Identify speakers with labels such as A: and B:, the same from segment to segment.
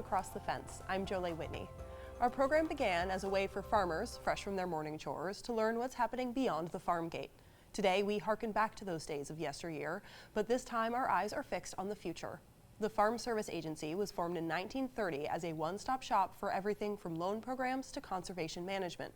A: Across the Fence. I'm Jolene Whitney. Our program began as a way for farmers, fresh from their morning chores, to learn what's happening beyond the farm gate. Today, we hearken back to those days of yesteryear, but this time our eyes are fixed on the future. The Farm Service Agency was formed in 1930 as a one-stop shop for everything from loan programs to conservation management.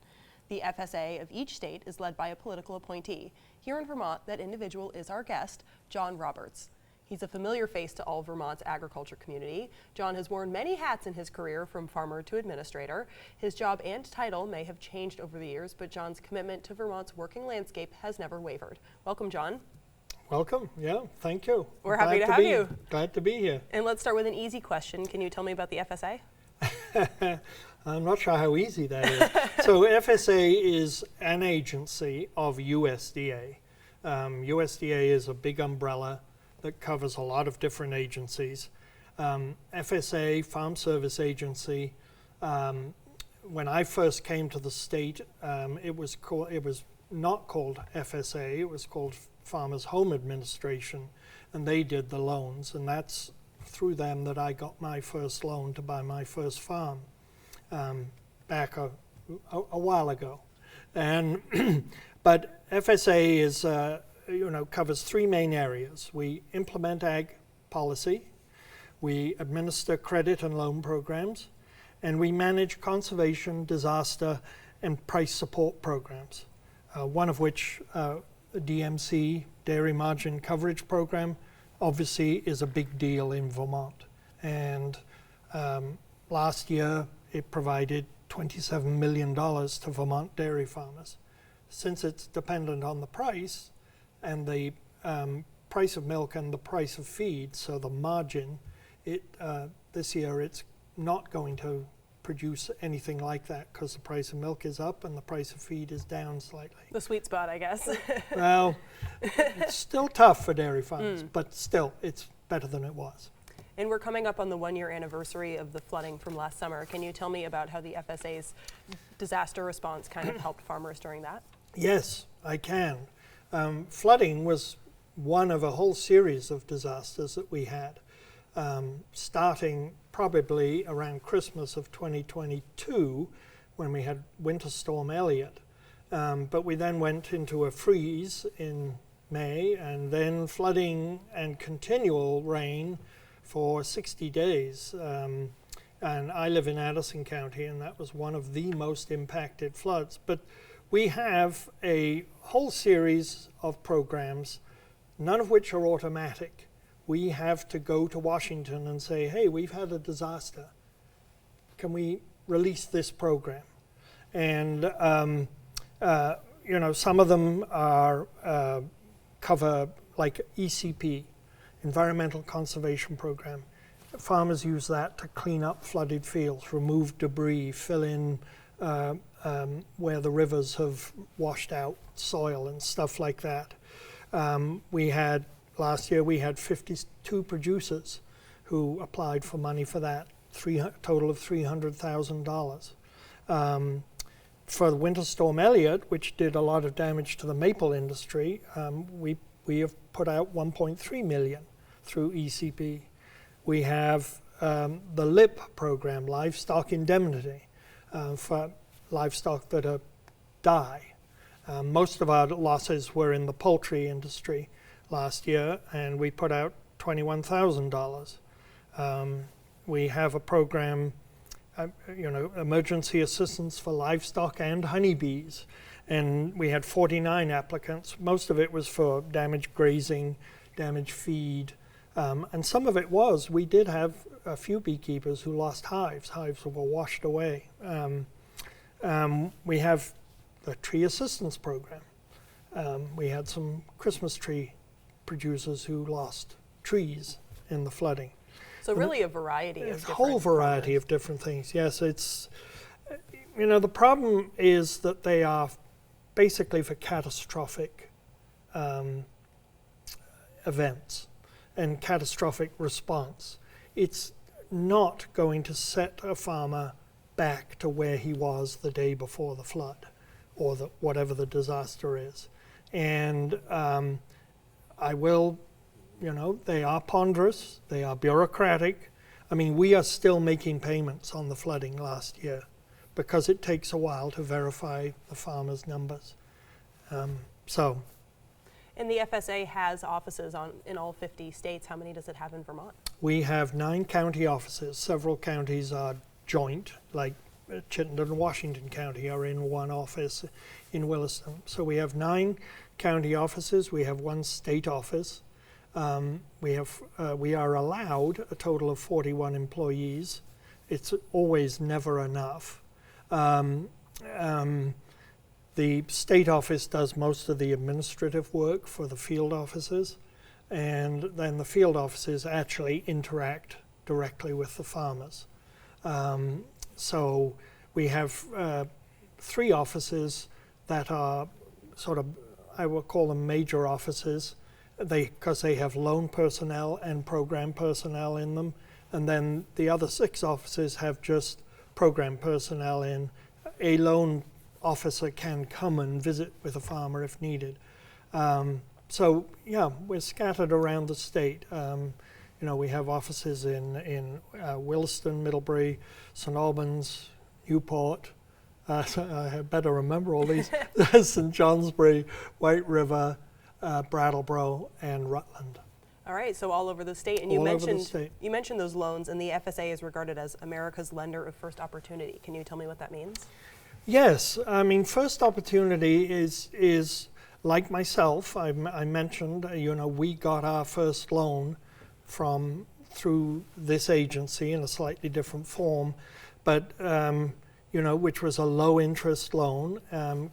A: The FSA of each state is led by a political appointee. Here in Vermont, that individual is our guest, John Roberts. He's a familiar face to all Vermont's agriculture community. John has worn many hats in his career, from farmer to administrator. His job and title may have changed over the years, but John's commitment to Vermont's working landscape has never wavered. Welcome, John.
B: Welcome. Yeah, thank you.
A: We're happy to have you.
B: Glad to be here.
A: And let's start with an easy question. Can you tell me about the FSA?
B: I'm not sure how easy that is. So FSA is an agency of USDA. USDA is a big umbrella that covers a lot of different agencies. FSA, Farm Service Agency, when I first came to the state, it was not called FSA, it was called Farmers Home Administration, and they did the loans, and that's through them that I got my first loan to buy my first farm back a while ago. And but FSA is covers three main areas. We implement ag policy, we administer credit and loan programs, and we manage conservation, disaster, and price support programs. One of which, the DMC, Dairy Margin Coverage Program, obviously is a big deal in Vermont. And last year it provided $27 million to Vermont dairy farmers. Since it's dependent on the price, and the price of milk and the price of feed, so the margin, this year it's not going to produce anything like that because the price of milk is up and the price of feed is down slightly.
A: The sweet spot, I guess.
B: Well, it's still tough for dairy farmers, but still it's better than it was.
A: And we're coming up on the one-year anniversary of the flooding from last summer. Can you tell me about how the FSA's disaster response kind of helped farmers during that?
B: Yes, I can. Flooding was one of a whole series of disasters that we had, starting probably around Christmas of 2022 when we had Winter Storm Elliott. But we then went into a freeze in May, and then flooding and continual rain for 60 days. And I live in Addison County, and that was one of the most impacted floods. But we have a whole series of programs, none of which are automatic. We have to go to Washington and say, hey, we've had a disaster. Can we release this program? And some of them are cover like ECP, Environmental Conservation Program. Farmers use that to clean up flooded fields, remove debris, fill in where the rivers have washed out soil and stuff like that. Last year we had 52 producers who applied for money for that, total of $300,000. For the Winter Storm Elliott, which did a lot of damage to the maple industry, we have put out $1.3 million through ECP. We have the LIP program, Livestock Indemnity, for livestock that die. Most of our losses were in the poultry industry last year, and we put out $21,000. We have a program, emergency assistance for livestock and honeybees, and we had 49 applicants. Most of it was for damaged grazing, damaged feed, and some of it was, we did have a few beekeepers who lost hives. Hives were washed away. We have the tree assistance program. We had some Christmas tree producers who lost trees in the flooding.
A: So really a variety of different
B: whole variety of different things. Yes, it's, the problem is that they are basically for catastrophic events and catastrophic response. It's not going to set a farmer back to where he was the day before the flood or whatever the disaster is. And I will, they are ponderous, they are bureaucratic, I mean, we are still making payments on the flooding last year because it takes a while to verify the farmers' numbers. So.
A: And the FSA has offices in all 50 states. How many does it have in Vermont?
B: We have 9 county offices. Several counties are joint, like Chittenden and Washington County are in one office in Williston. So we have 9 county offices. We have 1 state office. We are allowed a total of 41 employees. It's always never enough. The state office does most of the administrative work for the field offices, and then the field offices actually interact directly with the farmers. So we have 3 offices that are sort of, I will call them major offices, because they have loan personnel and program personnel in them, and then the other 6 offices have just program personnel in. A loan officer can come and visit with a farmer if needed. So yeah, we're scattered around the state. We have offices in Williston, Middleborough, St. Albans, Newport. So I had better remember all these. St. Johnsbury, White River, Brattleboro, and Rutland.
A: All right, so all over the state. And you mentioned those loans, and the FSA is regarded as America's lender of first opportunity. Can you tell me what that means?
B: Yes, I mean, first opportunity is like myself. I mentioned, we got our first loan through this agency in a slightly different form, but which was a low interest loan,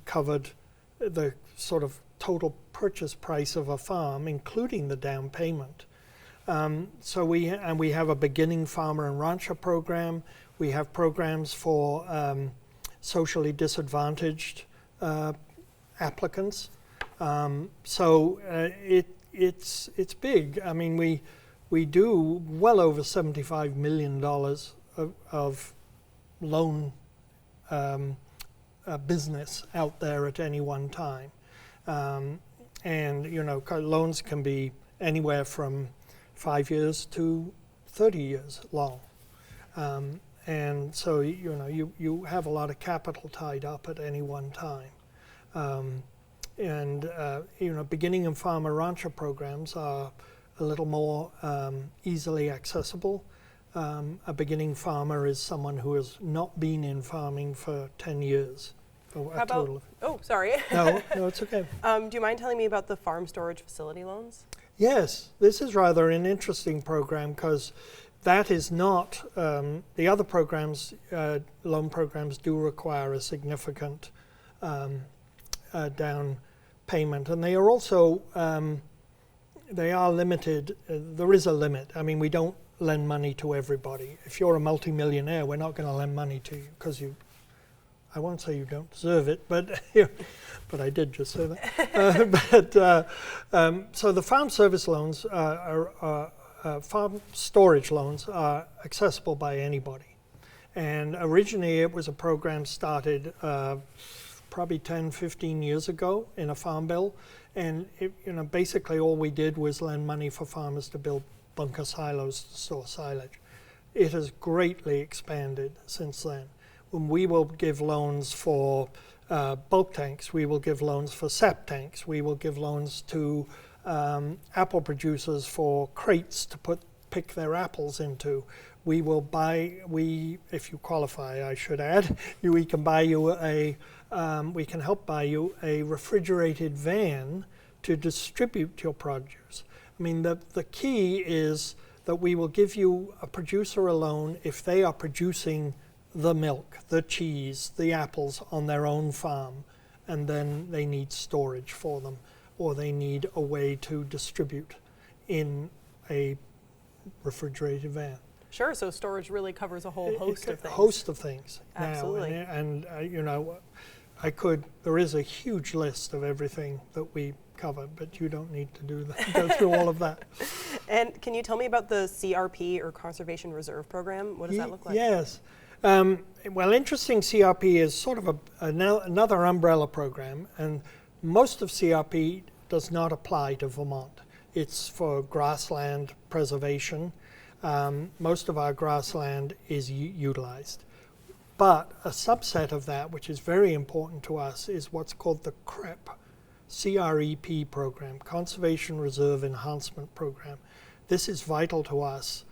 B: covered the sort of total purchase price of a farm, including the down payment. So we have a beginning farmer and rancher program. We have programs for socially disadvantaged applicants. So it's big. I mean, we do well over $75 million of loan business out there at any one time. And loans can be anywhere from 5 years to 30 years long. And so, you have a lot of capital tied up at any one time. Beginning and farmer rancher programs are a little more easily accessible. A beginning farmer is someone who has not been in farming for 10 years.
A: Sorry.
B: No, it's okay.
A: Do you mind telling me about the farm storage facility loans?
B: Yes, this is rather an interesting program because that is not, the other programs, loan programs do require a significant down payment, and they are also, they are limited. There is a limit. I mean, we don't lend money to everybody. If you're a multimillionaire, we're not going to lend money to you because I won't say you don't deserve it, but but I did just say that. So the farm service loans farm storage loans are accessible by anybody. And originally it was a program started probably 10, 15 years ago in a farm bill. And basically all we did was lend money for farmers to build bunker silos to store silage. It has greatly expanded since then. When we will give loans for bulk tanks, we will give loans for sap tanks, we will give loans to apple producers for crates to pick their apples into. We will if you qualify, I should add, we can help buy you a refrigerated van to distribute your produce. I mean, the key is that we will give you a producer a loan if they are producing the milk, the cheese, the apples on their own farm, and then they need storage for them, or they need a way to distribute in a refrigerated van.
A: Sure, so storage really covers a whole host of things.
B: A host of things.
A: Absolutely.
B: Now, and there is a huge list of everything that we cover, but you don't need to go through all of that.
A: And can you tell me about the CRP, or Conservation Reserve Program? What does that look like?
B: Yes. Well, interesting, CRP is sort of another umbrella program, and most of CRP does not apply to Vermont. It's for grassland preservation. most of our grassland is utilized. But a subset of that, which is very important to us, is what's called the CREP program, Conservation Reserve Enhancement Program. This is vital to us,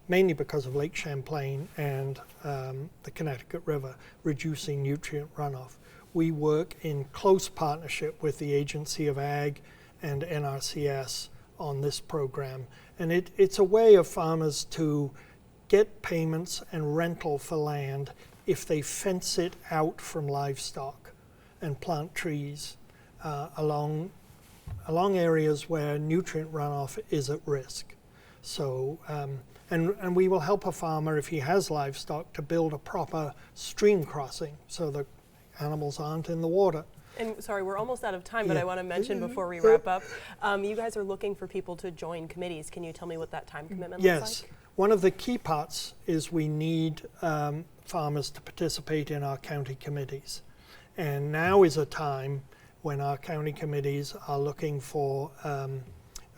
B: mainly because of Lake Champlain and the Connecticut River, reducing nutrient runoff. We work in close partnership with the Agency of Ag and NRCS on this program. And it's a way of farmers to get payments and rental for land if they fence it out from livestock and plant trees along areas where nutrient runoff is at risk. So, and we will help a farmer, if he has livestock, to build a proper stream crossing so the animals aren't in the water.
A: And sorry, we're almost out of time, but I want to mention before we wrap up, you guys are looking for people to join committees. Can you tell me what that time commitment looks like?
B: Yes. One of the key parts is we need farmers to participate in our county committees. And now is a time when our county committees are looking for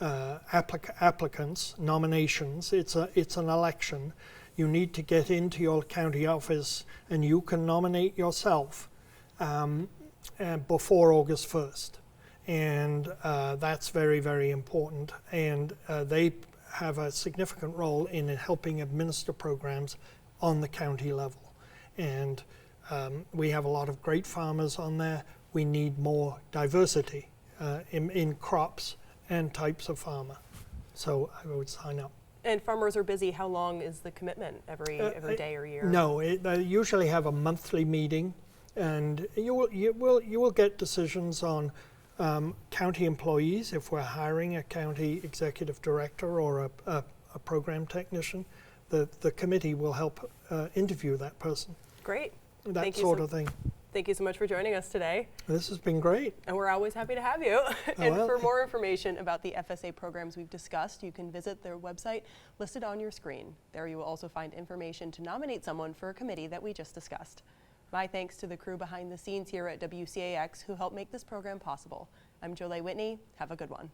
B: applicants, nominations. It's an election. You need to get into your county office and you can nominate yourself before August 1st. And that's very, very important. And they have a significant role in helping administer programs on the county level. And we have a lot of great farmers on there. We need more diversity in crops and types of farmer. So I would sign up.
A: And farmers are busy. How long is the commitment? Every day or year?
B: No, they usually have a monthly meeting, and you will get decisions on county employees if we're hiring a county executive director or a program technician. The committee will help interview that person.
A: Great.
B: That sort of thing.
A: Thank you so much for joining us today.
B: This has been great.
A: And we're always happy to have you. And for more information about the FSA programs we've discussed, you can visit their website listed on your screen. There you will also find information to nominate someone for a committee that we just discussed. My thanks to the crew behind the scenes here at WCAX who helped make this program possible. I'm Jolie Whitney. Have a good one.